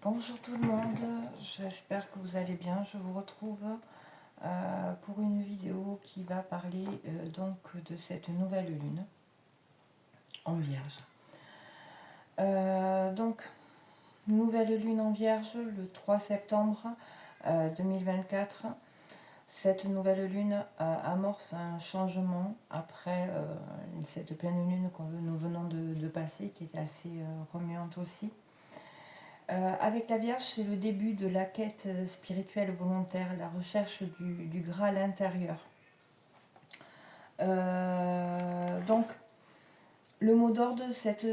Bonjour tout le monde, j'espère que vous allez bien. Je vous retrouve pour une vidéo qui va parler donc de cette nouvelle lune en Vierge. Donc, nouvelle lune en Vierge le 3 septembre 2024. Cette nouvelle lune amorce un changement après cette pleine lune que nous venons de passer, qui était assez remuante aussi. Avec la Vierge, c'est le début de la quête spirituelle volontaire, la recherche du Graal intérieur. Donc, le mot d'ordre de cette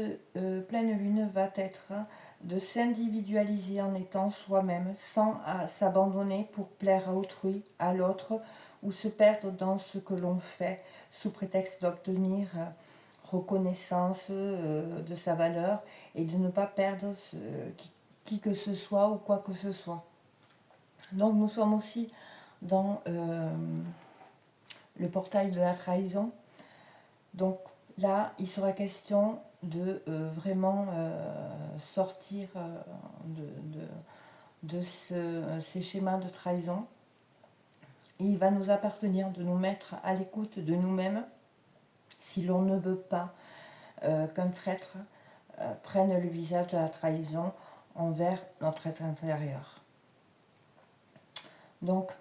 pleine lune va être de s'individualiser en étant soi-même, sans s'abandonner pour plaire à autrui, à l'autre, ou se perdre dans ce que l'on fait sous prétexte d'obtenir reconnaissance de sa valeur et de ne pas perdre qui que ce soit ou quoi que ce soit. Donc nous sommes aussi dans le portail de la trahison. Donc là, il sera question de vraiment sortir de ces schémas de trahison. Et il va nous appartenir de nous mettre à l'écoute de nous-mêmes si l'on ne veut pas qu'un traître prenne le visage de la trahison envers notre être intérieur. Donc,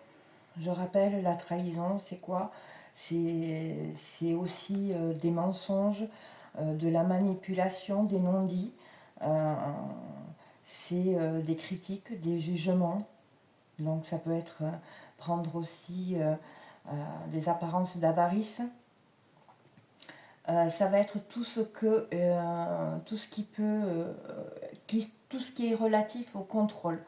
je rappelle, la trahison, c'est quoi? C'est aussi des mensonges, de la manipulation, des non-dits, c'est des critiques, des jugements. Donc ça peut être prendre aussi des apparences d'avarice. Ça va être tout ce qui est relatif au contrôle.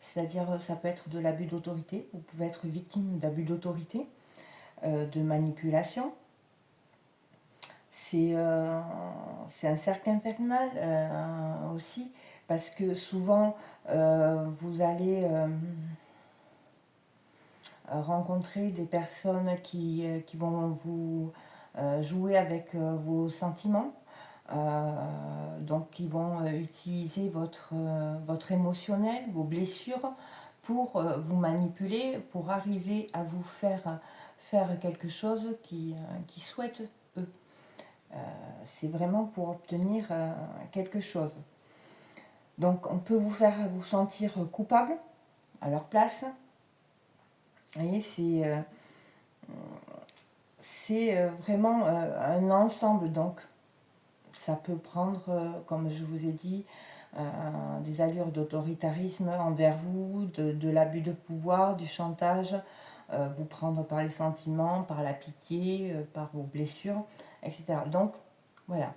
C'est-à-dire, ça peut être de l'abus d'autorité. Vous pouvez être victime d'abus d'autorité, de manipulation. C'est un cercle infernal aussi, parce que souvent, vous allez rencontrer des personnes qui vont vous jouer avec vos sentiments, donc qui vont utiliser votre émotionnel, vos blessures pour vous manipuler, pour arriver à vous faire quelque chose qu'ils souhaitent eux. C'est vraiment pour obtenir quelque chose. Donc on peut vous faire vous sentir coupable à leur place. Vous voyez, c'est vraiment un ensemble. Donc ça peut prendre, comme je vous ai dit, des allures d'autoritarisme envers vous, de l'abus de pouvoir, du chantage, vous prendre par les sentiments, par la pitié, par vos blessures, etc. Donc voilà.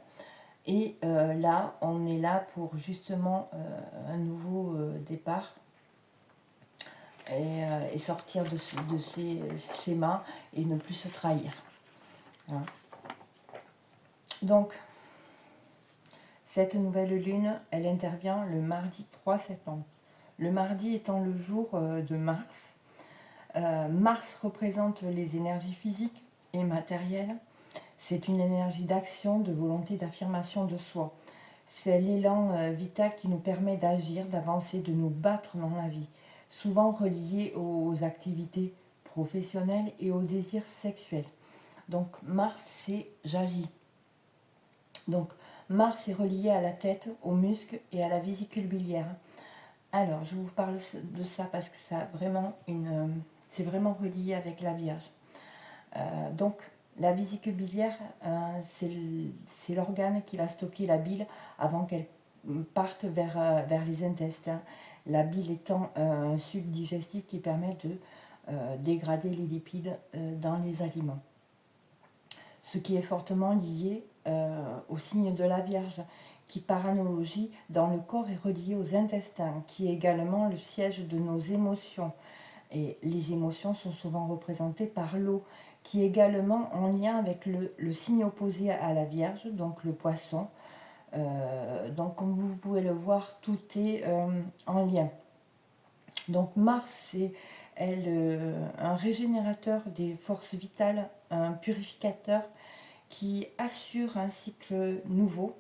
Et là, on est là pour justement un nouveau départ et sortir de ces schémas et ne plus se trahir. Hein. Donc, cette nouvelle lune, elle intervient le mardi 3 septembre. Le mardi étant le jour de Mars. Mars représente les énergies physiques et matérielles. C'est une énergie d'action, de volonté, d'affirmation de soi. C'est l'élan vital qui nous permet d'agir, d'avancer, de nous battre dans la vie, souvent relié aux activités professionnelles et aux désirs sexuels. Donc Mars, c'est j'agis. Donc Mars est relié à la tête, aux muscles et à la vésicule biliaire. Alors, je vous parle de ça parce que c'est vraiment relié avec la Vierge. Donc, la vésicule biliaire, c'est l'organe qui va stocker la bile avant qu'elle parte vers les intestins. La bile étant un suc digestif qui permet de dégrader les lipides dans les aliments. Ce qui est fortement lié au signe de la Vierge, qui par analogie dans le corps est relié aux intestins, qui est également le siège de nos émotions. Et les émotions sont souvent représentées par l'eau, qui est également en lien avec le signe opposé à la Vierge, donc le poisson. Donc comme vous pouvez le voir, tout est en lien. Donc Mars, c'est un régénérateur des forces vitales, un purificateur qui assure un cycle nouveau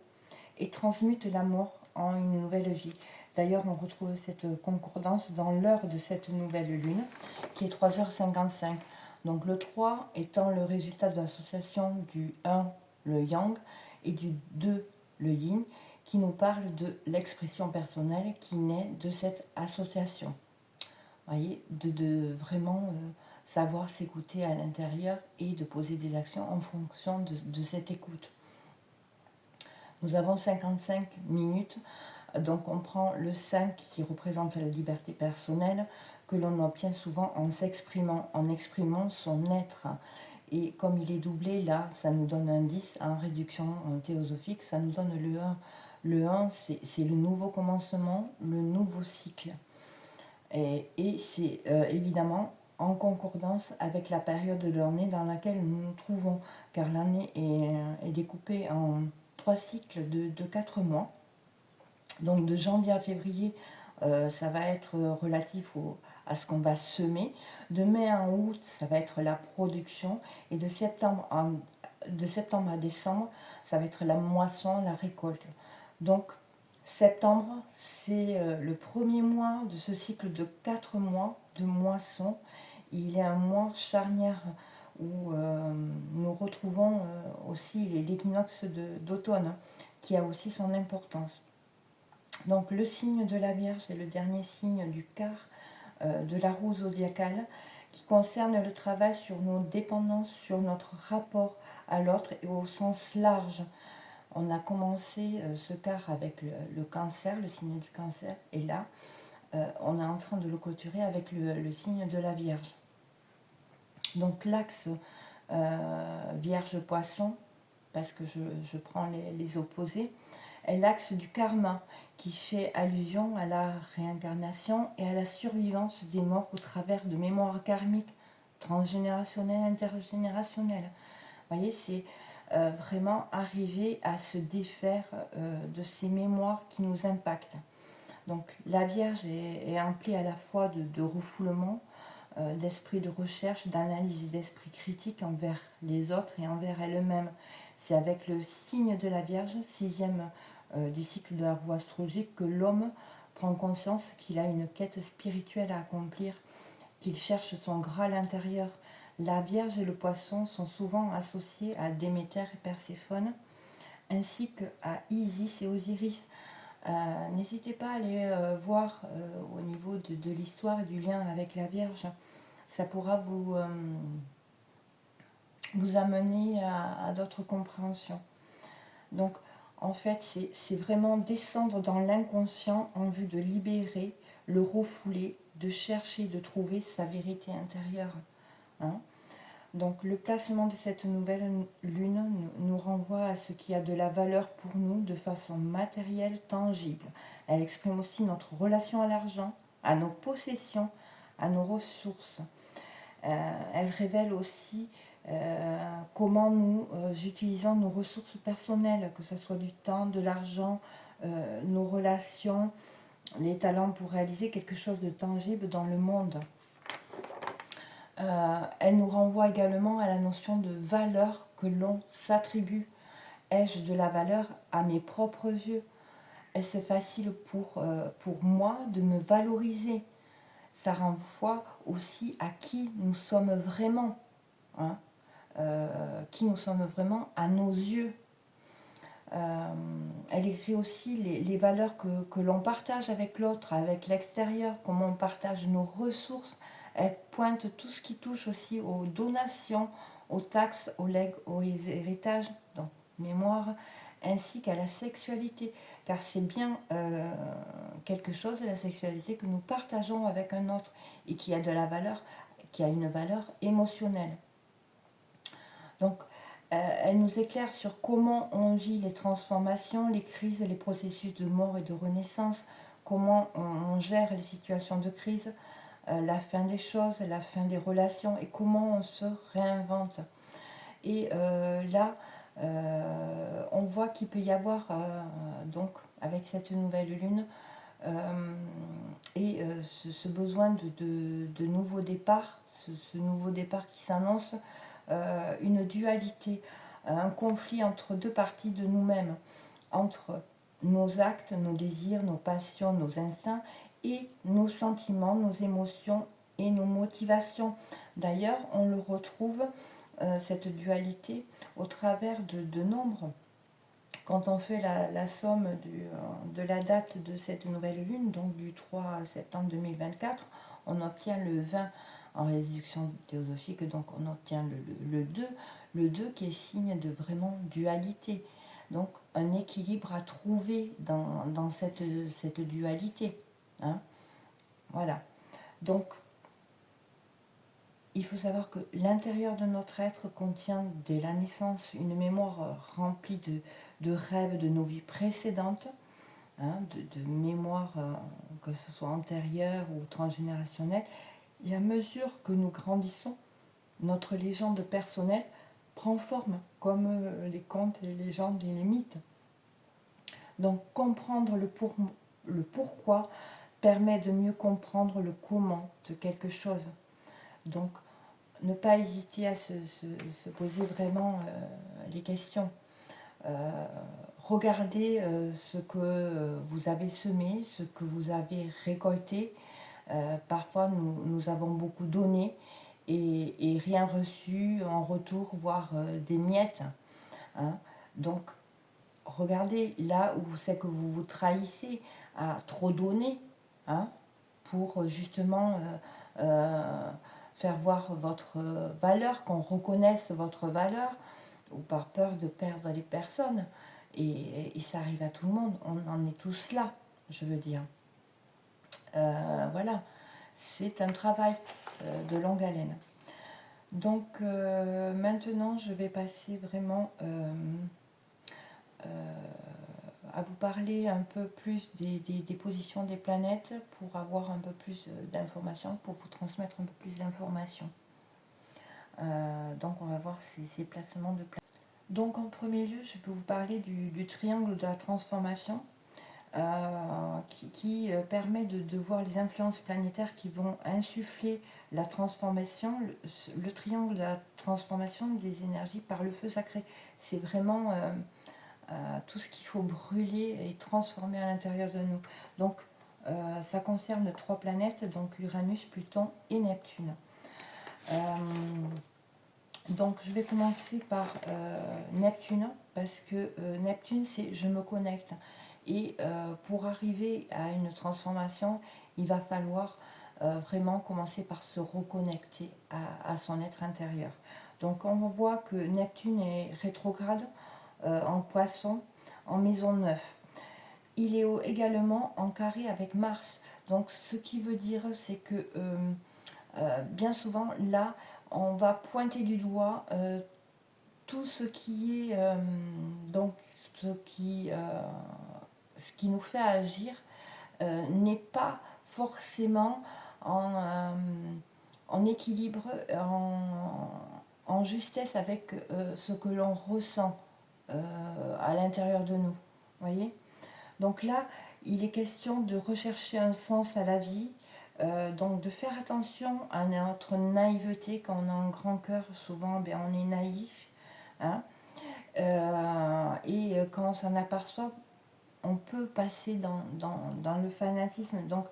et transmute la mort en une nouvelle vie. D'ailleurs, on retrouve cette concordance dans l'heure de cette nouvelle lune, qui est 3h55. Donc le 3 étant le résultat de l'association du 1, le yang, et du 2, le yin, qui nous parle de l'expression personnelle qui naît de cette association. Vous voyez, de vraiment savoir s'écouter à l'intérieur et de poser des actions en fonction de cette écoute. Nous avons 55 minutes, donc on prend le 5 qui représente la liberté personnelle, que l'on obtient souvent en s'exprimant, en exprimant son être. Et comme il est doublé, là, ça nous donne un 10 en réduction théosophique, ça nous donne le 1. Le 1, c'est le nouveau commencement, le nouveau cycle. Et c'est évidemment en concordance avec la période de l'année dans laquelle nous nous trouvons, car l'année est découpée en 3 cycles de 4 mois. Donc de janvier à février, ça va être relatif à ce qu'on va semer. De mai à août, ça va être la production. Et de septembre à décembre, ça va être la moisson, la récolte. Donc septembre, c'est le premier mois de ce cycle de 4 mois de moisson. Il est un mois charnière où nous retrouvons aussi l'équinoxe d'automne, qui a aussi son importance. Donc le signe de la Vierge est le dernier signe du quart de la roue zodiacale, qui concerne le travail sur nos dépendances, sur notre rapport à l'autre et au sens large. On a commencé ce quart avec le cancer, le signe du cancer, et là, on est en train de le clôturer avec le signe de la Vierge. Donc l'axe Vierge-Poisson, parce que je prends les opposés, est l'axe du karma, qui fait allusion à la réincarnation et à la survivance des morts au travers de mémoires karmiques, transgénérationnelles, intergénérationnelles. Vous voyez, c'est vraiment arriver à se défaire de ces mémoires qui nous impactent. Donc la Vierge est emplie à la fois de refoulement, d'esprit de recherche, d'analyse et d'esprit critique envers les autres et envers elle-même. C'est avec le signe de la Vierge, 6e du cycle de la roue astrologique, que l'homme prend conscience qu'il a une quête spirituelle à accomplir, qu'il cherche son Graal intérieur. La Vierge et le Poisson sont souvent associés à Déméter et Perséphone, ainsi qu'à Isis et Osiris. N'hésitez pas à aller voir au niveau de l'histoire et du lien avec la Vierge. Ça pourra vous amener à d'autres compréhensions. Donc, en fait, c'est vraiment descendre dans l'inconscient en vue de libérer, le refouler, de chercher, de trouver sa vérité intérieure. Hein. Donc, le placement de cette nouvelle lune nous renvoie à ce qui a de la valeur pour nous de façon matérielle, tangible. Elle exprime aussi notre relation à l'argent, à nos possessions, à nos ressources. Elle révèle aussi comment nous utilisons nos ressources personnelles, que ce soit du temps, de l'argent, nos relations, les talents pour réaliser quelque chose de tangible dans le monde. Elle nous renvoie également à la notion de valeur que l'on s'attribue. Ai-je de la valeur à mes propres yeux? Est-ce facile pour moi de me valoriser? Ça renvoie aussi à qui nous sommes vraiment. Hein, qui nous sommes vraiment à nos yeux. Elle écrit aussi les valeurs que l'on partage avec l'autre, avec l'extérieur, comment on partage nos ressources. Elle pointe tout ce qui touche aussi aux donations, aux taxes, aux legs, aux héritages, donc mémoire, ainsi qu'à la sexualité. Car c'est bien quelque chose, la sexualité, que nous partageons avec un autre et qui a de la valeur, qui a une valeur émotionnelle. Donc, elle nous éclaire sur comment on vit les transformations, les crises, les processus de mort et de renaissance, comment on gère les situations de crise, la fin des choses, la fin des relations et comment on se réinvente. Et là, on voit qu'il peut y avoir, donc, avec cette nouvelle lune, ce besoin de nouveau départ, ce nouveau départ qui s'annonce, une dualité, un conflit entre deux parties de nous-mêmes, entre nos actes, nos désirs, nos passions, nos instincts et nos sentiments, nos émotions et nos motivations. D'ailleurs, on le retrouve, cette dualité, au travers de nombres. Quand on fait la somme de la date de cette nouvelle lune, donc du 3 septembre 2024, on obtient le 20 en réduction théosophique, donc on obtient le 2, le 2 qui est signe de vraiment dualité. Donc un équilibre à trouver dans cette dualité. Hein. Voilà. Donc il faut savoir que l'intérieur de notre être contient dès la naissance une mémoire remplie de rêves de nos vies précédentes, hein, de mémoires, que ce soit antérieures ou transgénérationnelles. Et à mesure que nous grandissons, notre légende personnelle prend forme, comme les contes, les légendes et les mythes. Donc comprendre le pourquoi permet de mieux comprendre le comment de quelque chose. Donc ne pas hésiter à se poser vraiment les questions. Regardez ce que vous avez semé, ce que vous avez récolté. Parfois, nous avons beaucoup donné et rien reçu en retour, voire des miettes. Hein. Donc, regardez là où c'est que vous vous trahissez à trop donner, hein, pour justement faire voir votre valeur, qu'on reconnaisse votre valeur, ou par peur de perdre les personnes. Et ça arrive à tout le monde, on en est tous là, je veux dire. Voilà, c'est un travail de longue haleine. Donc maintenant, je vais passer vraiment à vous parler un peu plus des positions des planètes pour avoir un peu plus d'informations, pour vous transmettre un peu plus d'informations. Donc on va voir ces placements de planètes. Donc en premier lieu, je peux vous parler du triangle de la transformation qui permet de voir les influences planétaires qui vont insuffler la transformation, le triangle de la transformation des énergies par le feu sacré. C'est vraiment tout ce qu'il faut brûler et transformer à l'intérieur de nous. Donc ça concerne 3 planètes, donc Uranus, Pluton et Neptune. Donc je vais commencer par Neptune, parce que Neptune c'est je me connecte. Et pour arriver à une transformation, il va falloir vraiment commencer par se reconnecter à son être intérieur. Donc on voit que Neptune est rétrograde en Poisson, en maison 9. Il est également en carré avec Mars. Donc ce qui veut dire c'est que bien souvent là, on va pointer du doigt tout ce qui est donc ce qui nous fait agir n'est pas forcément en équilibre, en justesse avec ce que l'on ressent à l'intérieur de nous. Voyez. Donc là, il est question de rechercher un sens à la vie, donc de faire attention à notre naïveté. Quand on a un grand cœur, souvent on est naïf. Hein. Et quand on s'en aperçoit, on peut passer dans le fanatisme. Donc,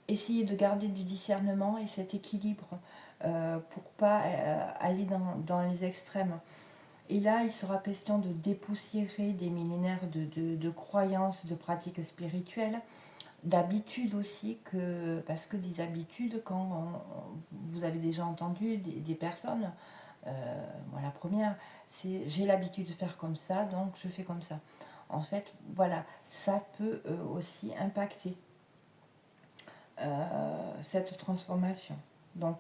essayer de garder du discernement et cet équilibre pour pas aller dans les extrêmes. Et là, il sera question de dépoussiérer des millénaires de croyances, de pratiques spirituelles, d'habitudes aussi, parce que des habitudes, vous avez déjà entendu des personnes, moi la première, c'est j'ai l'habitude de faire comme ça, donc je fais comme ça. En fait, voilà, ça peut aussi impacter cette transformation. Donc,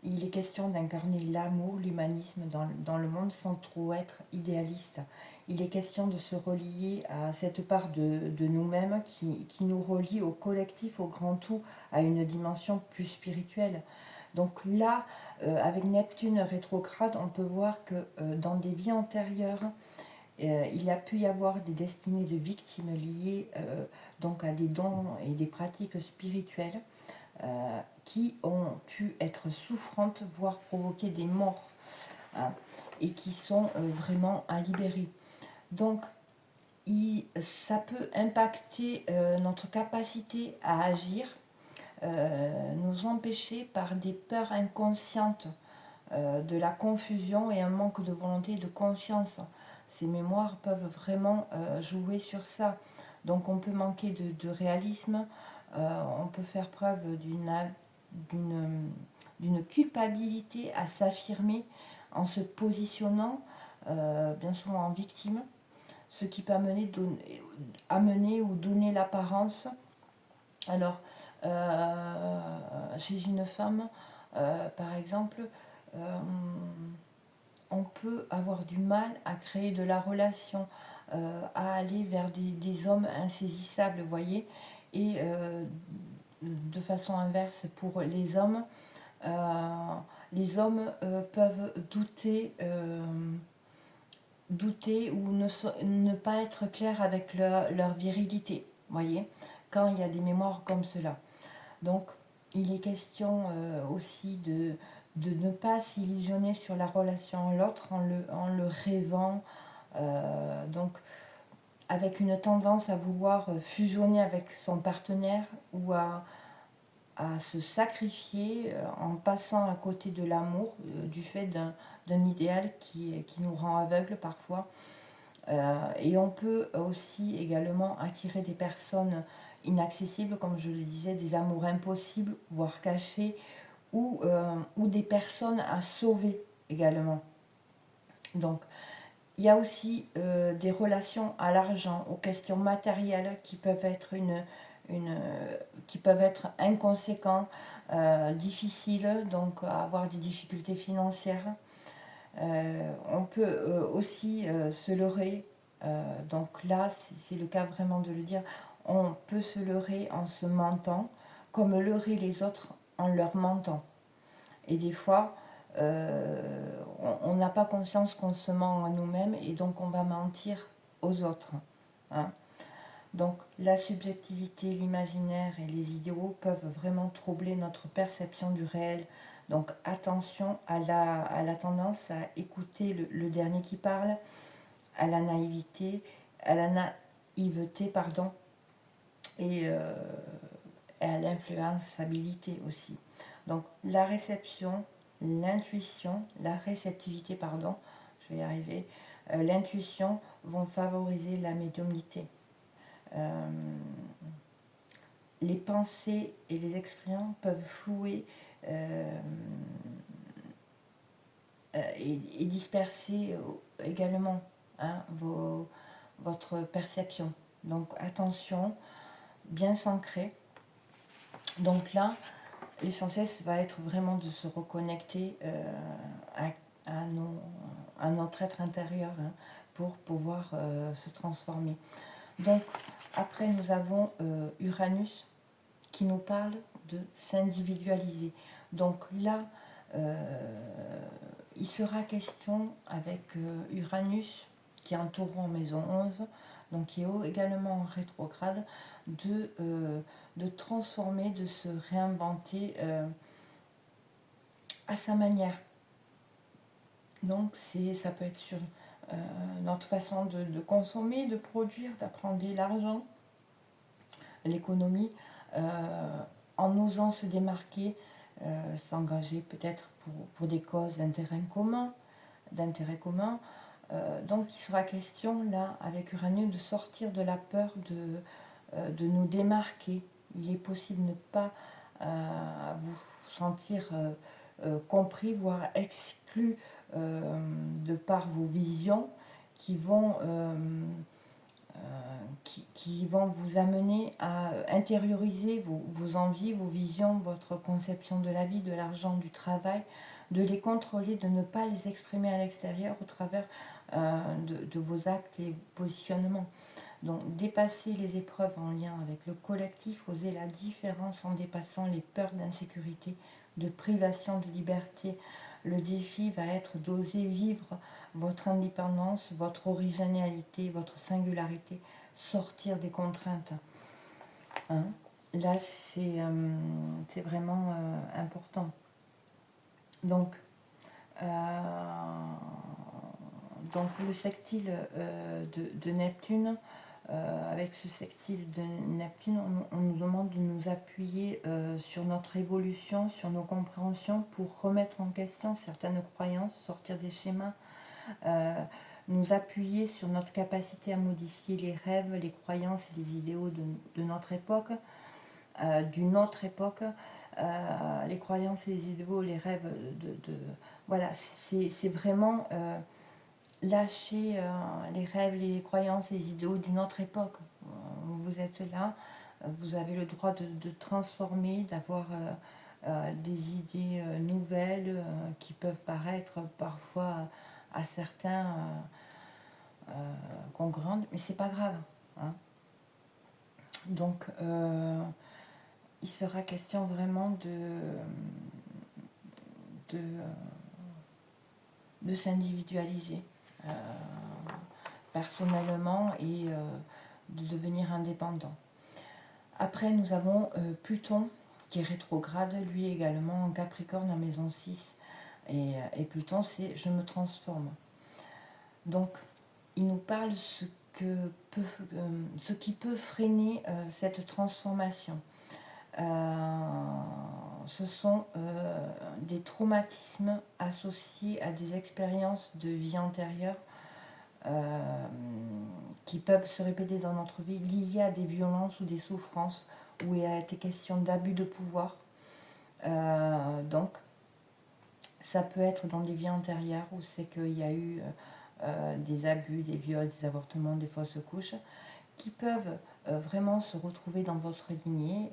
il est question d'incarner l'amour, l'humanisme dans le monde sans trop être idéaliste. Il est question de se relier à cette part de nous-mêmes qui nous relie au collectif, au grand tout, à une dimension plus spirituelle. Donc là, avec Neptune rétrograde, on peut voir que dans des vies antérieures, il a pu y avoir des destinées de victimes liées donc à des dons et des pratiques spirituelles qui ont pu être souffrantes, voire provoquer des morts, hein, et qui sont vraiment à libérer. Donc, ça peut impacter notre capacité à agir, nous empêcher par des peurs inconscientes, de la confusion et un manque de volonté et de confiance. Ces mémoires peuvent vraiment jouer sur ça. Donc on peut manquer de réalisme, on peut faire preuve d'une culpabilité à s'affirmer en se positionnant bien souvent en victime, ce qui peut amener ou donner l'apparence. Alors, chez une femme, par exemple, euh, on peut avoir du mal à créer de la relation, à aller vers des hommes insaisissables, vous voyez. Et de façon inverse, pour les hommes peuvent douter ou ne pas être clairs avec leur virilité, voyez, quand il y a des mémoires comme cela. Donc, il est question aussi de ne pas s'illusionner sur la relation à l'autre en le rêvant, donc avec une tendance à vouloir fusionner avec son partenaire ou à se sacrifier en passant à côté de l'amour, du fait d'un idéal qui nous rend aveugles parfois. Et on peut aussi également attirer des personnes inaccessibles, comme je le disais, des amours impossibles, voire cachés, ou des personnes à sauver également. Donc, il y a aussi des relations à l'argent, aux questions matérielles qui peuvent être qui peuvent être inconséquents, difficiles, donc avoir des difficultés financières. On peut aussi se leurrer, donc là c'est le cas vraiment de le dire, on peut se leurrer en se mentant, comme leurrer les autres en leur mentant. Et des fois, on n'a pas conscience qu'on se ment à nous-mêmes et donc on va mentir aux autres. Hein. Donc la subjectivité, l'imaginaire et les idéaux peuvent vraiment troubler notre perception du réel. Donc attention à la tendance à écouter le dernier qui parle, à la naïveté, pardon, et à l'influençabilité aussi. Donc la réception, l'intuition, la réceptivité, pardon, je vais y arriver, l'intuition vont favoriser la médiumnité. Les pensées et les expériences peuvent flouer et disperser également hein, votre perception. Donc attention, bien s'ancrer. Donc là, l'essentiel, ça va être vraiment de se reconnecter à notre être intérieur hein, pour pouvoir se transformer. Donc, après, nous avons Uranus qui nous parle de s'individualiser. Donc là, il sera question avec Uranus qui entoure en maison 11, donc qui est également en rétrograde, de transformer, de se réinventer à sa manière. Donc ça peut être sur notre façon de consommer, de produire, d'apprendre l'argent, l'économie, en osant se démarquer, s'engager peut-être pour des causes d'intérêt commun. Donc il sera question là avec Uranus de sortir de la peur de nous démarquer. Il est possible de ne pas vous sentir compris, voire exclu de par vos visions qui vont vous amener à intérioriser vos envies, vos visions, votre conception de la vie, de l'argent, du travail, de les contrôler, de ne pas les exprimer à l'extérieur au travers de vos actes et positionnements. Donc dépasser les épreuves en lien avec le collectif, oser la différence en dépassant les peurs d'insécurité, de privation de liberté. Le défi va être d'oser vivre votre indépendance, votre originalité, votre singularité, sortir des contraintes. Hein. Là, c'est vraiment important. Donc, Donc le sextile de Neptune, avec ce sextile de Neptune, on nous demande de nous appuyer sur notre évolution, sur nos compréhensions pour remettre en question certaines croyances, sortir des schémas, nous appuyer sur notre capacité à modifier les rêves, les croyances et les idéaux de notre époque, d'une autre époque, les croyances et les idéaux, les rêves voilà, c'est vraiment lâcher les rêves, les croyances, les idéaux d'une autre époque. Vous êtes là, vous avez le droit de transformer, d'avoir des idées nouvelles qui peuvent paraître parfois à certains congruentes, mais c'est pas grave. Hein. Donc, il sera question vraiment de s'individualiser personnellement et de devenir indépendant. Après, nous avons Pluton qui est rétrograde, lui également en Capricorne en maison 6. Et Pluton, c'est je me transforme. Donc, il nous parle ce qui peut freiner cette transformation. Ce sont des traumatismes associés à des expériences de vie antérieure qui peuvent se répéter dans notre vie, liées à des violences ou des souffrances, où il a été question d'abus de pouvoir. Donc, ça peut être dans des vies antérieures où c'est qu'il y a eu des abus, des viols, des avortements, des fausses couches, qui peuvent vraiment se retrouver dans votre lignée,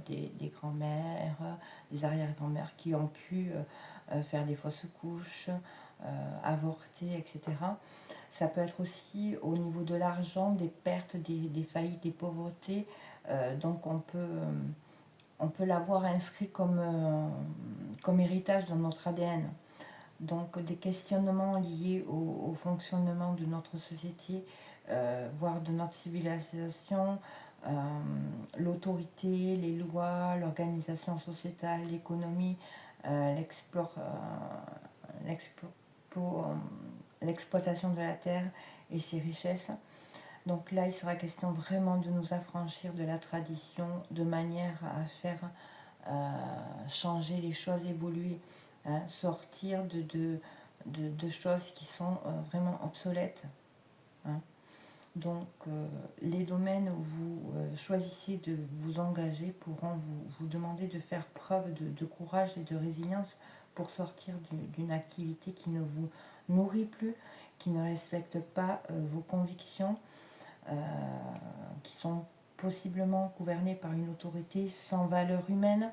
des grands-mères, des arrière-grands-mères qui ont pu faire des fausses couches, avorter, etc. Ça peut être aussi au niveau de l'argent, des pertes, des faillites, des pauvretés. Donc on peut l'avoir inscrit comme héritage dans notre ADN. Donc des questionnements liés au fonctionnement de notre société, voire de notre civilisation, l'autorité, les lois, l'organisation sociétale, l'économie, l'exploitation de la terre et ses richesses. Donc là, il sera question vraiment de nous affranchir de la tradition de manière à faire changer les choses, évoluer, hein, sortir de choses qui sont vraiment obsolètes. Hein. Donc les domaines où vous choisissez de vous engager pourront vous demander de faire preuve de courage et de résilience pour sortir d'une activité qui ne vous nourrit plus, qui ne respecte pas vos convictions, qui sont possiblement gouvernées par une autorité sans valeur humaine.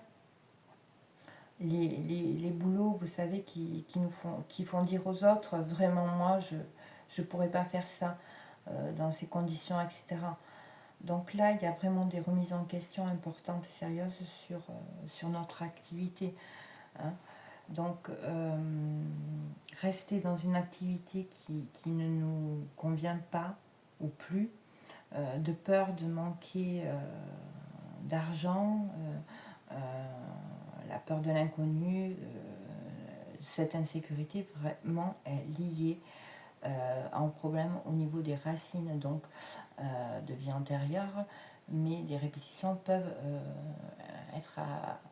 Les boulots, vous savez, qui font dire aux autres, vraiment moi, je ne pourrais pas faire ça dans ces conditions, etc. Donc là, il y a vraiment des remises en question importantes et sérieuses sur notre activité. Hein. Donc, rester dans une activité qui ne nous convient pas ou plus, de peur de manquer d'argent, la peur de l'inconnu, cette insécurité vraiment est liée à un problème au niveau des racines, donc de vie antérieure, mais des répétitions peuvent être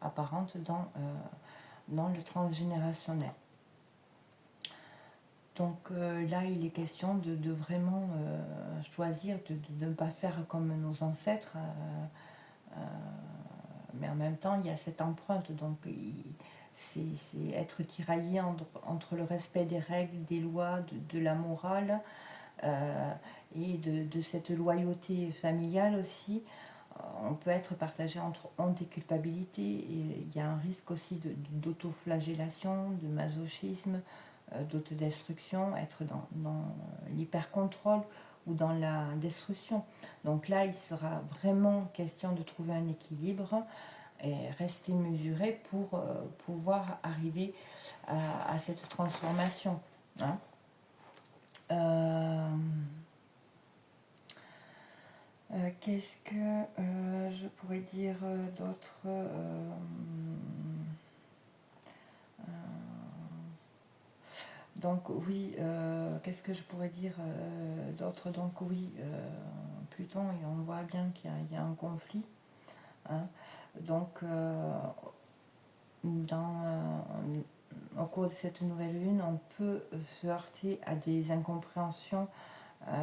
apparentes dans le transgénérationnel. Donc là, il est question de vraiment choisir de ne pas faire comme nos ancêtres, mais en même temps, il y a cette empreinte, donc c'est être tiraillé entre le respect des règles, des lois, de la morale, et de cette loyauté familiale aussi. On peut être partagé entre honte et culpabilité, et il y a un risque aussi d'autoflagellation, de masochisme, d'autodestruction, être dans l'hyper-contrôle ou dans la destruction. Donc là, il sera vraiment question de trouver un équilibre et rester mesuré pour pouvoir arriver à cette transformation. Hein. Qu'est-ce que je pourrais dire d'autre Donc oui, qu'est-ce que je pourrais dire d'autre? Donc oui, Pluton, et on voit bien qu'il y a un conflit, hein. Donc au cours de cette nouvelle lune, on peut se heurter à des incompréhensions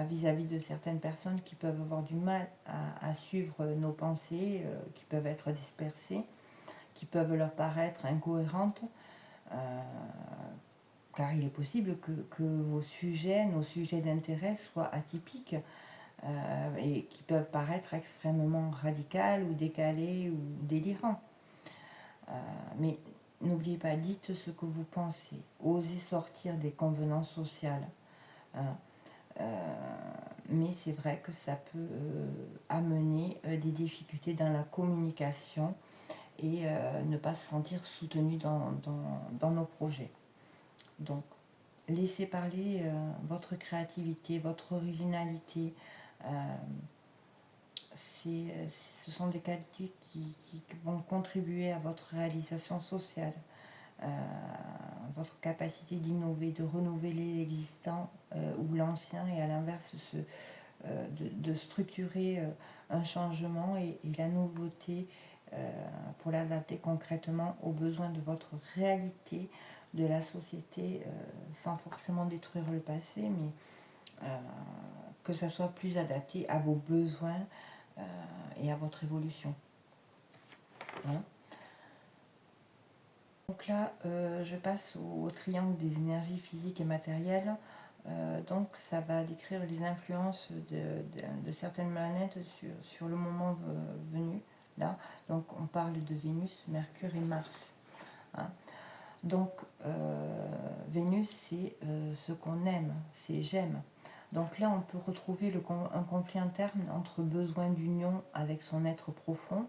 vis-à-vis de certaines personnes qui peuvent avoir du mal à suivre nos pensées, qui peuvent être dispersées, qui peuvent leur paraître incohérentes, car il est possible que nos sujets d'intérêt soient atypiques et qui peuvent paraître extrêmement radicales ou décalés ou délirants. Mais n'oubliez pas, dites ce que vous pensez, osez sortir des convenances sociales, hein. Mais c'est vrai que ça peut amener des difficultés dans la communication et ne pas se sentir soutenu dans nos projets. Donc, laissez parler votre créativité, votre originalité. Euh, c'est, Ce sont des qualités qui vont contribuer à votre réalisation sociale, votre capacité d'innover, de renouveler l'existant ou l'ancien, et à l'inverse de structurer un changement et la nouveauté pour l'adapter concrètement aux besoins de votre réalité, de la société, sans forcément détruire le passé, mais que ça soit plus adapté à vos besoins et à votre évolution. Voilà. Donc là, je passe au triangle des énergies physiques et matérielles. Donc ça va décrire les influences de certaines planètes sur le moment venu. Là, donc on parle de Vénus, Mercure et Mars, hein. Donc Vénus, c'est ce qu'on aime, c'est j'aime. Donc là, on peut retrouver un conflit interne entre besoin d'union avec son être profond,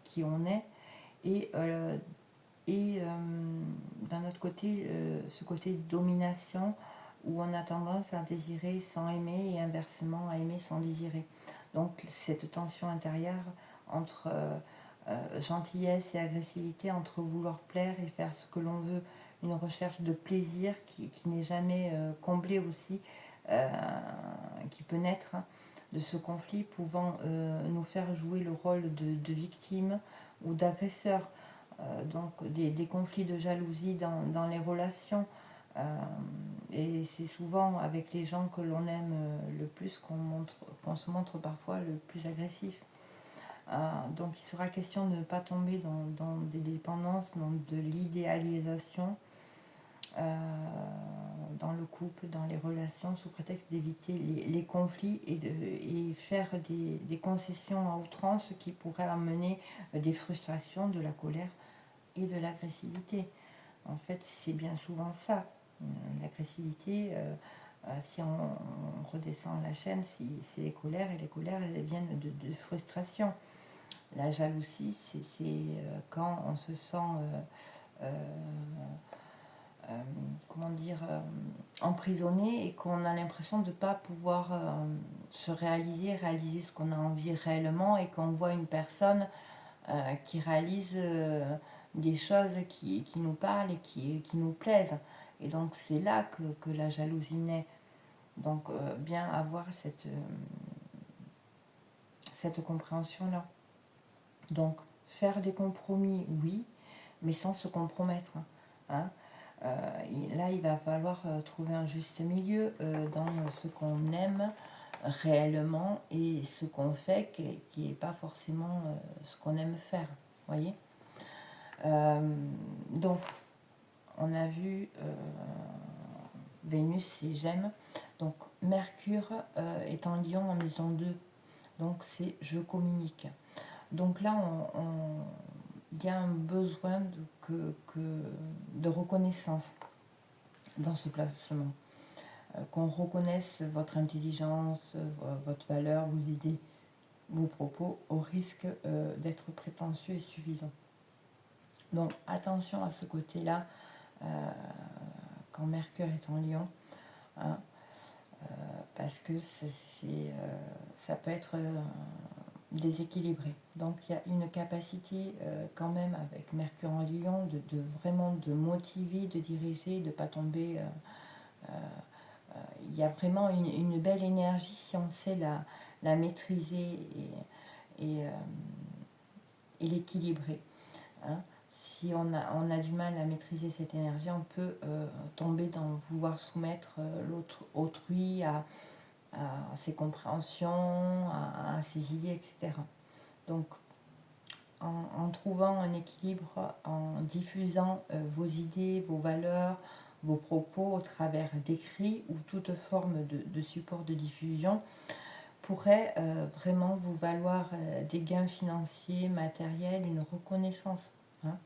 qui on est, et d'un autre côté, ce côté domination, où on a tendance à désirer sans aimer et inversement à aimer sans désirer. Donc cette tension intérieure entre gentillesse et agressivité, entre vouloir plaire et faire ce que l'on veut, une recherche de plaisir qui n'est jamais comblée aussi, qui peut naître, hein, de ce conflit, pouvant nous faire jouer le rôle de victime ou d'agresseur. Donc des conflits de jalousie dans les relations. Et c'est souvent avec les gens que l'on aime le plus qu'on se montre parfois le plus agressif. Donc il sera question de ne pas tomber dans des dépendances, dans de l'idéalisation dans le couple, dans les relations, sous prétexte d'éviter les conflits et faire des concessions à outrance qui pourraient amener des frustrations, de la colère et de l'agressivité. En fait, c'est bien souvent ça. L'agressivité, si on redescend la chaîne, c'est les colères, et les colères, elles viennent de frustration. La jalousie, c'est quand on se sent, comment dire, emprisonné, et qu'on a l'impression de ne pas pouvoir se réaliser ce qu'on a envie réellement, et qu'on voit une personne qui réalise des choses qui nous parlent et qui nous plaisent. Et donc c'est là que la jalousie naît. Donc bien avoir cette compréhension-là. Donc faire des compromis, oui, mais sans se compromettre, hein. Là, il va falloir trouver un juste milieu dans ce qu'on aime réellement et ce qu'on fait qui n'est pas forcément ce qu'on aime faire. Voyez. Donc, on a vu Vénus et j'aime. Donc, Mercure est en Lion en maison 2. Donc, c'est je communique. Donc là, il y a un besoin de reconnaissance dans ce placement. Qu'on reconnaisse votre intelligence, votre valeur, vos idées, vos propos, au risque d'être prétentieux et suffisant. Donc attention à ce côté-là, quand Mercure est en Lion, hein, parce que ça peut être déséquilibré. Donc il y a une capacité quand même avec Mercure en Lion vraiment de motiver, de diriger, de ne pas tomber. Il y a vraiment une belle énergie si on sait la maîtriser et, euh, et l'équilibrer. Hein. Si on a du mal à maîtriser cette énergie, on peut tomber dans vouloir soumettre autrui à ses compréhensions, à ses idées, etc. Donc, en trouvant un équilibre, en diffusant vos idées, vos valeurs, vos propos au travers d'écrits ou toute forme de support de diffusion, pourrait vraiment vous valoir des gains financiers, matériels, une reconnaissance. Hein.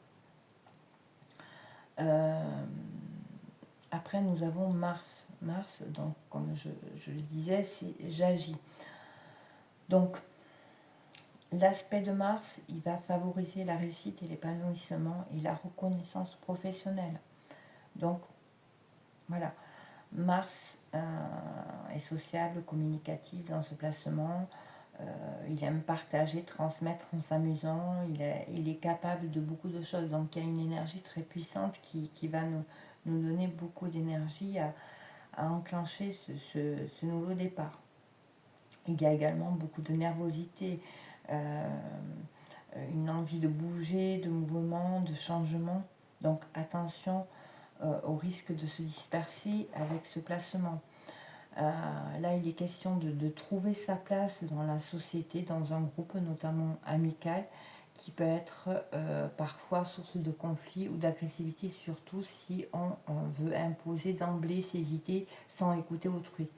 Après, nous avons Mars. Mars, donc, comme je le disais, c'est j'agis. Donc, l'aspect de Mars, il va favoriser la réussite et l'épanouissement et la reconnaissance professionnelle. Donc, voilà. Mars est sociable, communicatif dans ce placement. Il aime partager, transmettre en s'amusant. Il est capable de beaucoup de choses. Donc, il y a une énergie très puissante qui va nous donner beaucoup d'énergie à enclencher ce nouveau départ. Il y a également beaucoup de nervosité, une envie de bouger, de mouvement, de changement. Donc attention au risque de se disperser avec ce placement. Là, il est question de trouver sa place dans la société, dans un groupe notamment amical, qui peut être parfois source de conflit ou d'agressivité, surtout si on veut imposer d'emblée ses idées sans écouter autrui.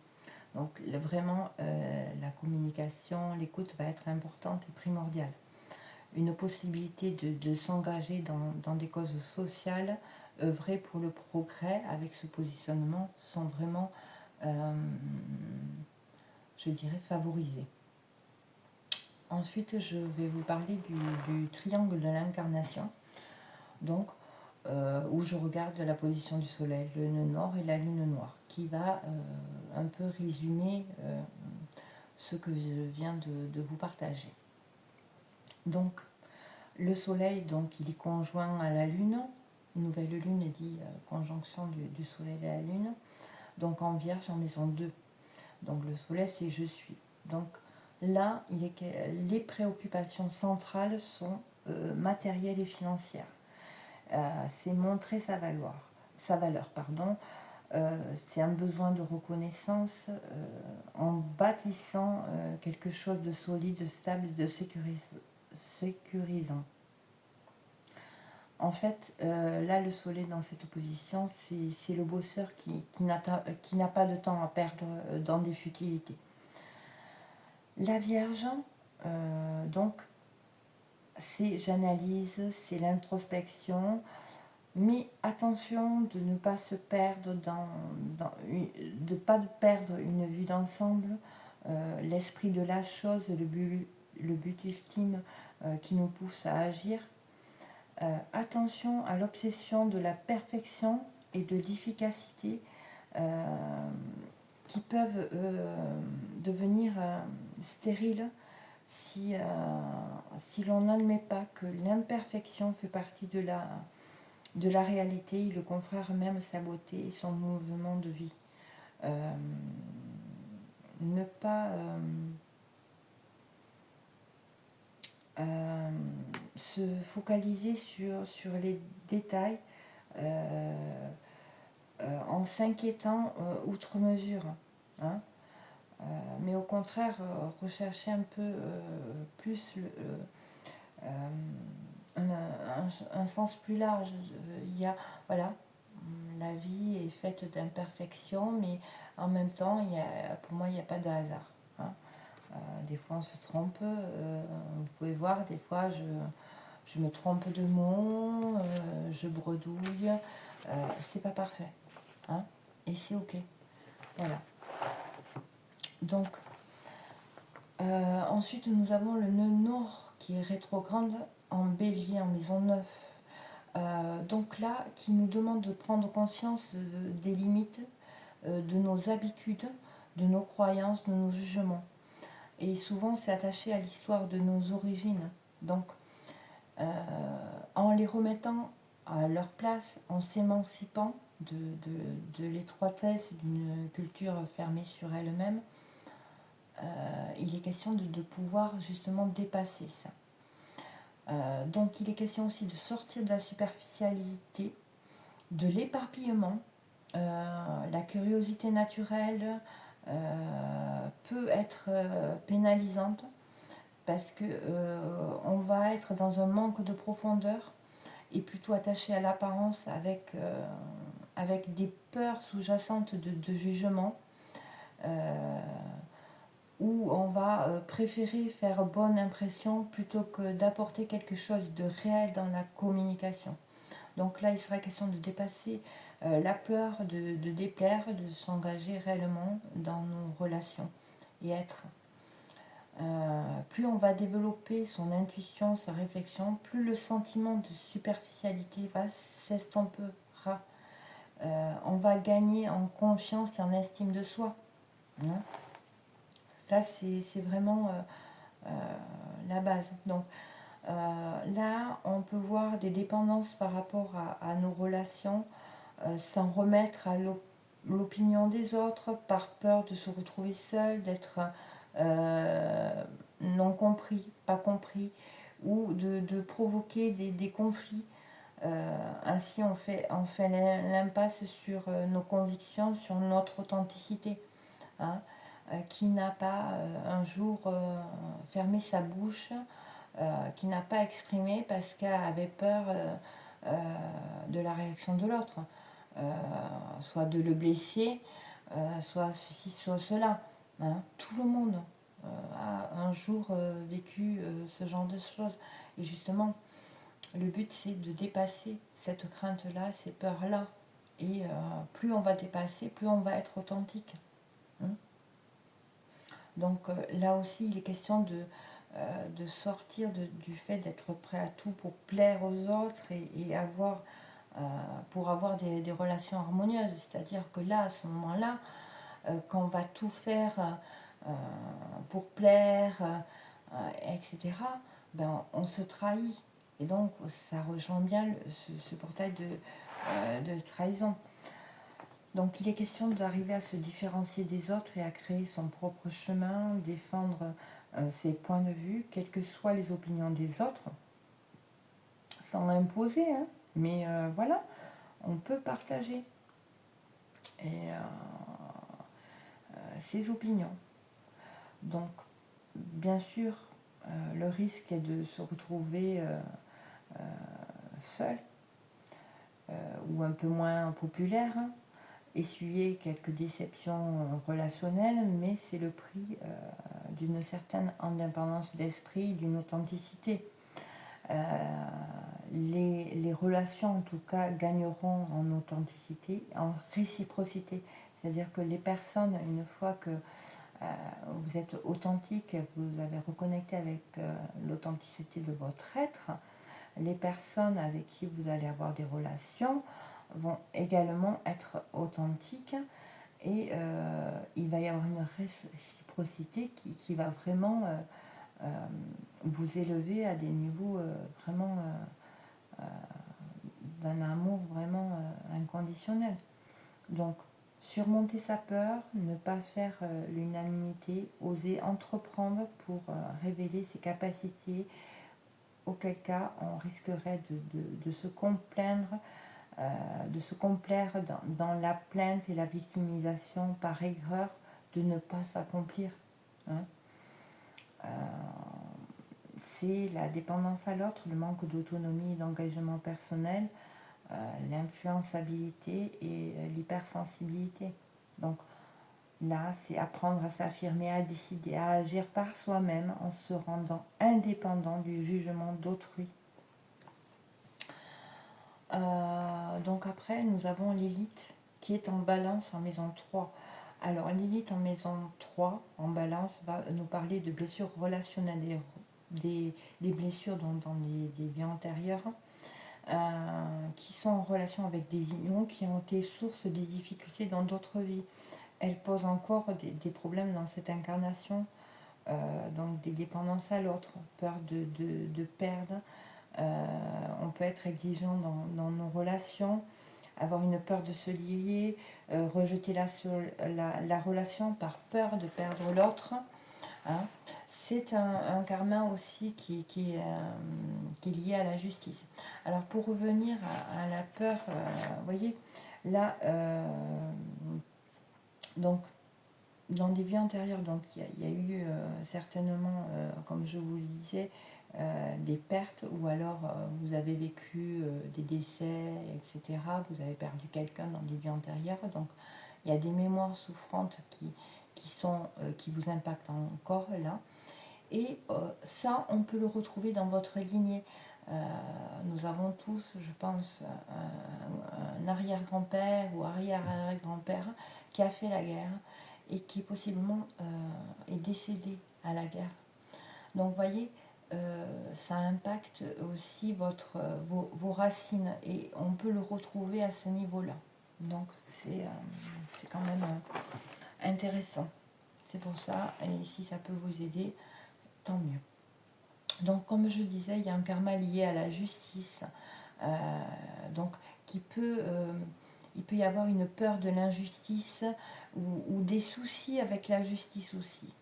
Donc vraiment, la communication, l'écoute va être importante et primordiale. Une possibilité de s'engager dans des causes sociales, œuvrer pour le progrès avec ce positionnement sont vraiment, je dirais, favorisés. Ensuite, je vais vous parler du triangle de l'incarnation, donc où je regarde la position du soleil, le nœud nord et la lune noire, qui va un peu résumer ce que je viens de vous partager. Donc, le soleil, donc, il est conjoint à la lune. Nouvelle lune dit conjonction du soleil et la lune. Donc, en vierge, en maison 2. Donc, le soleil, c'est je suis. Donc, là, les préoccupations centrales sont matérielles et financières. C'est montrer sa valeur, pardon. C'est un besoin de reconnaissance en bâtissant quelque chose de solide, de stable, de sécurisant. En fait, là, le soleil dans cette position, c'est le bosseur qui n'a pas de temps à perdre dans des futilités. La Vierge, donc, j'analyse, c'est l'introspection, mais attention de ne pas se perdre de ne pas perdre une vue d'ensemble, l'esprit de la chose, le but ultime qui nous pousse à agir. Attention à l'obsession de la perfection et de l'efficacité qui peuvent devenir stériles si l'on n'admet pas que l'imperfection fait partie de la réalité et le confère même sa beauté et son mouvement de vie. Ne pas se focaliser sur les détails en s'inquiétant outre mesure. Hein. Mais au contraire, rechercher un peu plus un sens plus large. Il y a, voilà, la vie est faite d'imperfections, mais en même temps, pour moi, il n'y a pas de hasard. Hein. Des fois, on se trompe. Vous pouvez voir, des fois, je me trompe de mots, je bredouille. C'est pas parfait. Hein, et c'est ok. Voilà. Donc, ensuite, nous avons le nœud nord qui est rétrograde en bélier, en maison 9. Donc là, qui nous demande de prendre conscience des limites, de nos habitudes, de nos croyances, de nos jugements. Et souvent, c'est attaché à l'histoire de nos origines. Donc, euh, en les remettant à leur place, en s'émancipant de l'étroitesse d'une culture fermée sur elle-même, il est question de pouvoir justement dépasser ça. Donc il est question aussi de sortir de la superficialité, de l'éparpillement. La curiosité naturelle peut être pénalisante parce que on va être dans un manque de profondeur et plutôt attaché à l'apparence avec des peurs sous-jacentes de jugement, où on va préférer faire bonne impression plutôt que d'apporter quelque chose de réel dans la communication. Donc là, il sera question de dépasser la peur de déplaire, de s'engager réellement dans nos relations et être. Plus on va développer son intuition, sa réflexion, plus le sentiment de superficialité va s'estompera. On va gagner en confiance et en estime de soi. Hein. Ça, c'est vraiment la base. Donc là, on peut voir des dépendances par rapport à nos relations, s'en remettre à l'opinion des autres, par peur de se retrouver seul, d'être non compris, pas compris, ou de provoquer des conflits. Ainsi, on fait l'impasse sur nos convictions, sur notre authenticité. Hein, qui n'a pas un jour fermé sa bouche, qui n'a pas exprimé parce qu'elle avait peur de la réaction de l'autre, soit de le blesser, soit ceci, soit cela. Hein. Tout le monde a un jour vécu ce genre de choses. Et justement, le but c'est de dépasser cette crainte-là, ces peurs-là. Et plus on va dépasser, plus on va être authentique. Hein. Donc là aussi, il est question de sortir du fait d'être prêt à tout pour plaire aux autres et avoir, pour avoir des relations harmonieuses. C'est-à-dire que là, à ce moment-là, quand on va tout faire pour plaire, etc., ben, on se trahit. Et donc, ça rejoint bien ce portail de trahison. Donc il est question d'arriver à se différencier des autres et à créer son propre chemin, défendre ses points de vue, quelles que soient les opinions des autres, sans imposer, hein. Mais voilà, on peut partager et, ses opinions. Donc bien sûr, le risque est de se retrouver seul ou un peu moins populaire, hein, essuyer quelques déceptions relationnelles, mais c'est le prix d'une certaine indépendance d'esprit, d'une authenticité. Les relations, en tout cas, gagneront en authenticité, en réciprocité. C'est-à-dire que les personnes, une fois que vous êtes authentique, vous avez reconnecté avec l'authenticité de votre être, les personnes avec qui vous allez avoir des relations vont également être authentiques et il va y avoir une réciprocité qui va vraiment vous élever à des niveaux vraiment d'un amour vraiment inconditionnel. Donc, surmonter sa peur, ne pas faire l'unanimité, oser entreprendre pour révéler ses capacités, auquel cas on risquerait de se complaindre, de se complaire dans la plainte et la victimisation par aigreur de ne pas s'accomplir. Hein. C'est la dépendance à l'autre, le manque d'autonomie et d'engagement personnel, l'influençabilité et l'hypersensibilité. Donc là, c'est apprendre à s'affirmer, à décider, à agir par soi-même en se rendant indépendant du jugement d'autrui. Donc après, nous avons Lilith qui est en balance en maison 3. Alors Lilith en maison 3, en balance, va nous parler de blessures relationnelles, des blessures dans des vies antérieures, qui sont en relation avec des unions qui ont été source des difficultés dans d'autres vies. Elle pose encore des problèmes dans cette incarnation donc des dépendances à l'autre, peur de perdre. On peut être exigeant dans nos relations, avoir une peur de se lier, rejeter la relation par peur de perdre l'autre. Hein. C'est un karma aussi qui est lié à la justice. Alors pour revenir à la peur, vous voyez, là, donc dans des vies antérieures, donc il y a eu certainement, comme je vous le disais, des pertes, ou alors vous avez vécu des décès, etc. Vous avez perdu quelqu'un dans des vies antérieures, donc il y a des mémoires souffrantes qui vous impactent encore là. Et ça, on peut le retrouver dans votre lignée. Nous avons tous, je pense, un arrière-grand-père ou arrière-arrière-grand-père qui a fait la guerre et qui possiblement est décédé à la guerre. Donc, vous voyez, ça impacte aussi vos racines et on peut le retrouver à ce niveau-là. Donc, c'est quand même intéressant. C'est pour ça, et si ça peut vous aider, tant mieux. Donc, comme je disais, il y a un karma lié à la justice. Donc, il peut y avoir une peur de l'injustice ou des soucis avec la justice aussi.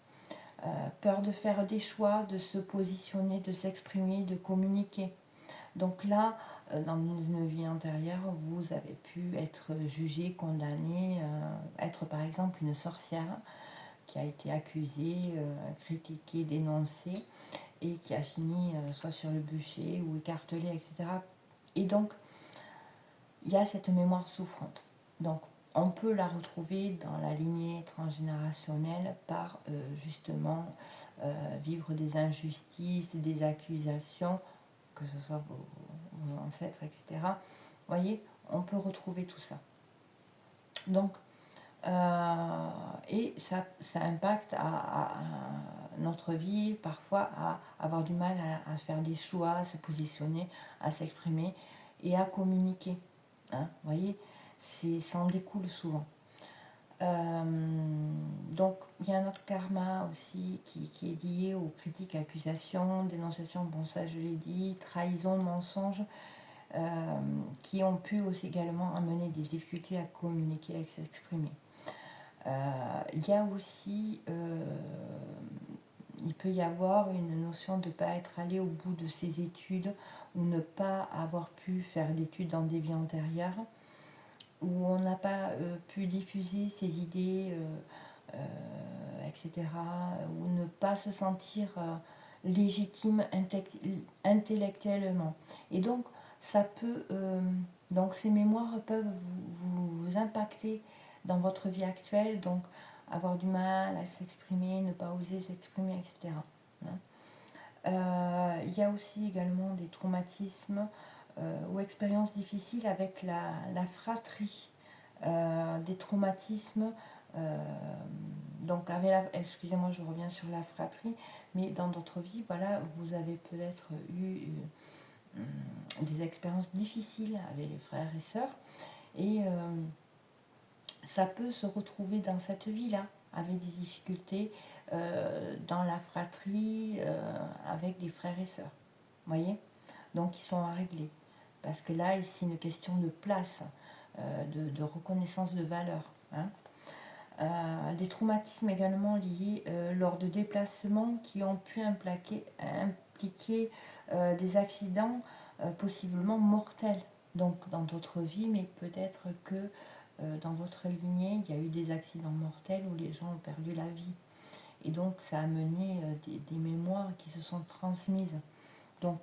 Peur de faire des choix, de se positionner, de s'exprimer, de communiquer. Donc là, dans une vie antérieure, vous avez pu être jugé, condamné, être par exemple une sorcière qui a été accusée, critiquée, dénoncée, et qui a fini soit sur le bûcher ou écartelée, etc. Et donc, il y a cette mémoire souffrante. Donc, on peut la retrouver dans la lignée transgénérationnelle par justement vivre des injustices, des accusations, que ce soit vos ancêtres, etc. Vous voyez, on peut retrouver tout ça. Donc, et ça impacte à notre vie, parfois à avoir du mal à faire des choix, à se positionner, à s'exprimer et à communiquer. Hein, vous voyez, ça en découle souvent. Donc, il y a un autre karma aussi qui est lié aux critiques, accusations, dénonciations, bon ça je l'ai dit, trahison, mensonges, qui ont pu aussi également amener des difficultés à communiquer, à s'exprimer. Il y a aussi, il peut y avoir une notion de ne pas être allé au bout de ses études ou ne pas avoir pu faire d'études dans des vies antérieures, où on n'a pas pu diffuser ses idées, etc., ou ne pas se sentir légitime intellectuellement. Et donc, ça peut, donc ces mémoires peuvent vous impacter dans votre vie actuelle, donc avoir du mal à s'exprimer, ne pas oser s'exprimer, etc. Il y a aussi également des traumatismes ou expériences difficiles avec la fratrie, des traumatismes. Donc, excusez-moi, je reviens sur la fratrie, mais dans d'autres vies, voilà, vous avez peut-être eu des expériences difficiles avec les frères et sœurs, et ça peut se retrouver dans cette vie-là, avec des difficultés dans la fratrie, avec des frères et sœurs. Vous voyez? Donc, ils sont à régler. Parce que là, c'est une question de place, de reconnaissance de valeur. Hein. Des traumatismes également liés lors de déplacements qui ont pu impliquer des accidents possiblement mortels. Donc, dans d'autres vies, mais peut-être que dans votre lignée, il y a eu des accidents mortels où les gens ont perdu la vie. Et donc, ça a mené des mémoires qui se sont transmises. Donc,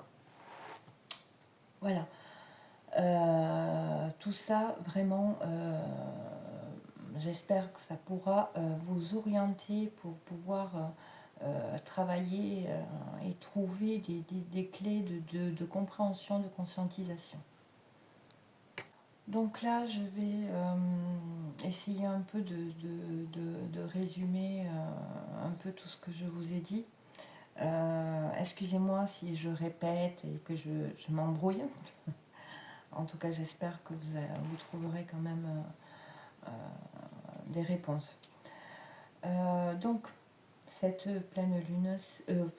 voilà. Tout ça, vraiment, j'espère que ça pourra vous orienter pour pouvoir travailler et trouver des clés de compréhension, de conscientisation. Donc là, je vais essayer un peu de résumer un peu tout ce que je vous ai dit. Excusez-moi si je répète et que je m'embrouille. En tout cas, j'espère que vous trouverez quand même des réponses. Donc, cette pleine lune,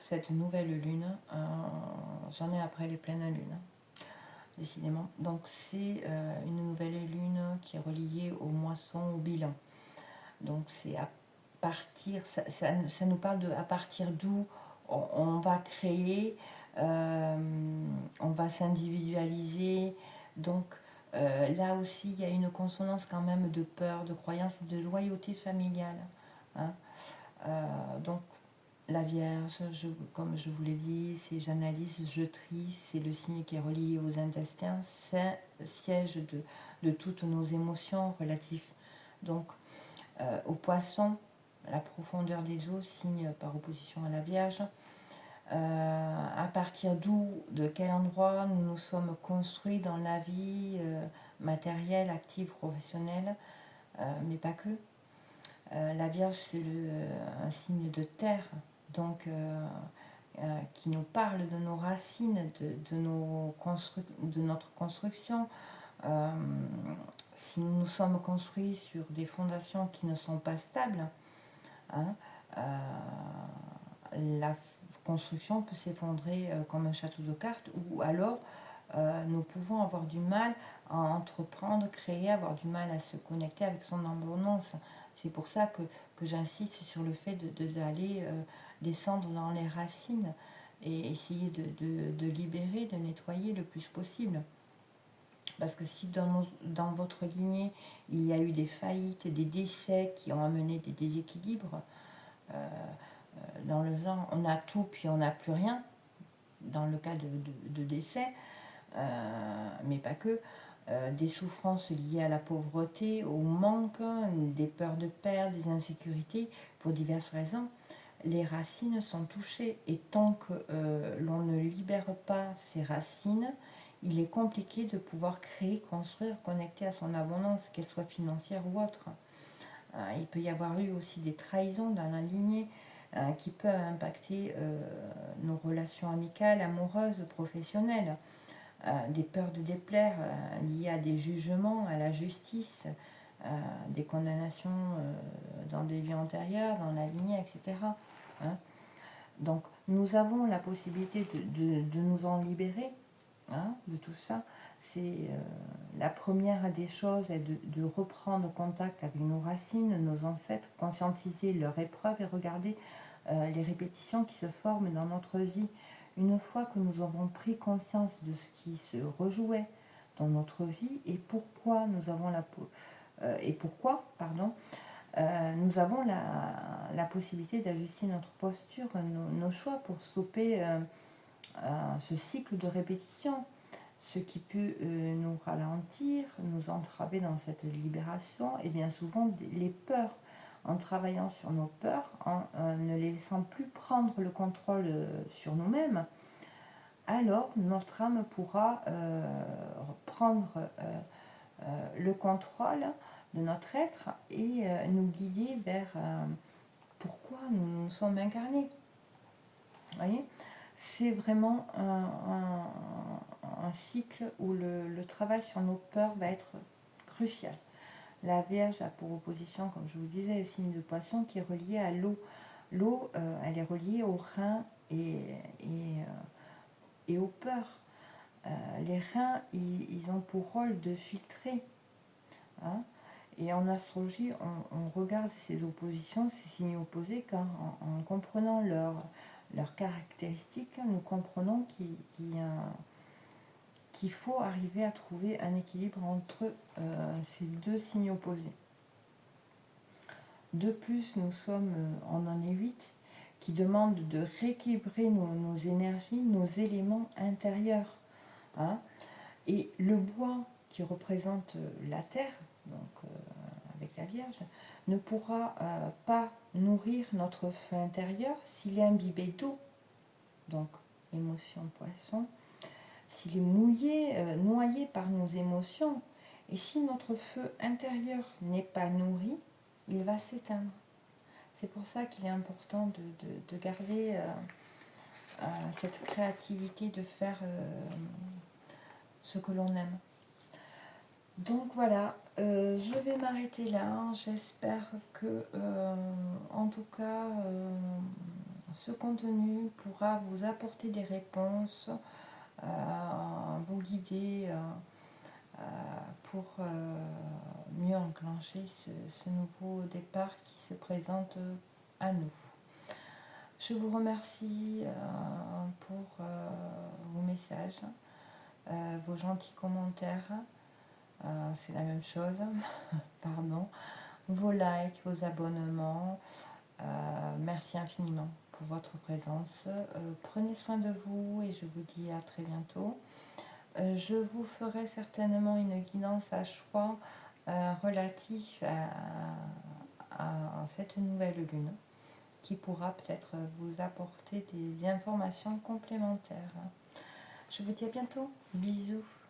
cette nouvelle lune, j'en ai après les pleines lunes, décidément. Donc c'est une nouvelle lune qui est reliée aux moissons, au bilan. Donc c'est à partir, ça nous parle de à partir d'où on va créer, on va s'individualiser. Donc là aussi, il y a une consonance quand même de peur, de croyance, de loyauté familiale. Hein. Donc la Vierge, comme je vous l'ai dit, c'est j'analyse, je trie, c'est le signe qui est relié aux intestins, c'est siège de toutes nos émotions relatives. Donc au Poisson, la profondeur des eaux, signe par opposition à la Vierge. À partir d'où, de quel endroit nous nous sommes construits dans la vie matérielle, active, professionnelle, mais pas que. La Vierge, c'est un signe de terre, donc qui nous parle de nos racines, de notre construction. Si nous nous sommes construits sur des fondations qui ne sont pas stables, hein, la construction peut s'effondrer comme un château de cartes, ou alors nous pouvons avoir du mal à entreprendre, créer, avoir du mal à se connecter avec son abondance. C'est pour ça que j'insiste sur le fait d'aller descendre dans les racines et essayer de libérer, de nettoyer le plus possible. Parce que si dans votre lignée, il y a eu des faillites, des décès qui ont amené des déséquilibres, dans le genre, on a tout puis on n'a plus rien, dans le cas de décès, mais pas que, des souffrances liées à la pauvreté, au manque, des peurs de perte, des insécurités, pour diverses raisons, les racines sont touchées. Et tant que l'on ne libère pas ces racines, il est compliqué de pouvoir créer, construire, connecter à son abondance, qu'elle soit financière ou autre. Il peut y avoir eu aussi des trahisons dans la lignée qui peuvent impacter nos relations amicales, amoureuses, professionnelles. Des peurs de déplaire liées à des jugements, à la justice, des condamnations dans des vies antérieures, dans la lignée, etc. Hein. Donc nous avons la possibilité de nous en libérer, hein, de tout ça. C'est la première des choses est de reprendre contact avec nos racines, nos ancêtres, conscientiser leurs épreuves et regarder les répétitions qui se forment dans notre vie. Une fois que nous avons pris conscience de ce qui se rejouait dans notre vie et pourquoi nous avons nous avons la possibilité d'ajuster notre posture, nos choix pour stopper ce cycle de répétition, ce qui peut nous ralentir, nous entraver dans cette libération, et bien souvent les peurs. En travaillant sur nos peurs, en ne les laissant plus prendre le contrôle sur nous-mêmes, alors notre âme pourra prendre le contrôle de notre être et nous guider vers pourquoi nous nous sommes incarnés. Vous voyez, c'est vraiment un cycle où le travail sur nos peurs va être crucial. La Vierge a pour opposition, comme je vous disais, le signe de Poisson qui est relié à l'eau. L'eau, elle est reliée aux reins et aux peurs. Les reins, ils ont pour rôle de filtrer. Hein. Et en astrologie, on regarde ces oppositions, ces signes opposés, car en comprenant leurs caractéristiques, nous comprenons qu'il faut arriver à trouver un équilibre entre ces deux signes opposés. De plus, nous sommes en année 8 qui demande de rééquilibrer nos énergies, nos éléments intérieurs. Hein. Et le bois qui représente la terre, donc avec la Vierge, ne pourra pas nourrir notre feu intérieur s'il est imbibé d'eau, donc émotion Poisson, s'il est mouillé, noyé par nos émotions, et si notre feu intérieur n'est pas nourri, il va s'éteindre. C'est pour ça qu'il est important de garder cette créativité, de faire ce que l'on aime. Donc voilà, je vais m'arrêter là. J'espère que, en tout cas, ce contenu pourra vous apporter des réponses, vous guider pour mieux enclencher ce nouveau départ qui se présente à nous. Je vous remercie pour vos messages, vos gentils commentaires. C'est la même chose, pardon. Vos likes, vos abonnements. Merci infiniment pour votre présence. Prenez soin de vous et je vous dis à très bientôt. Je vous ferai certainement une guidance à choix relatif à cette nouvelle lune qui pourra peut-être vous apporter des informations complémentaires. Je vous dis à bientôt. Bisous.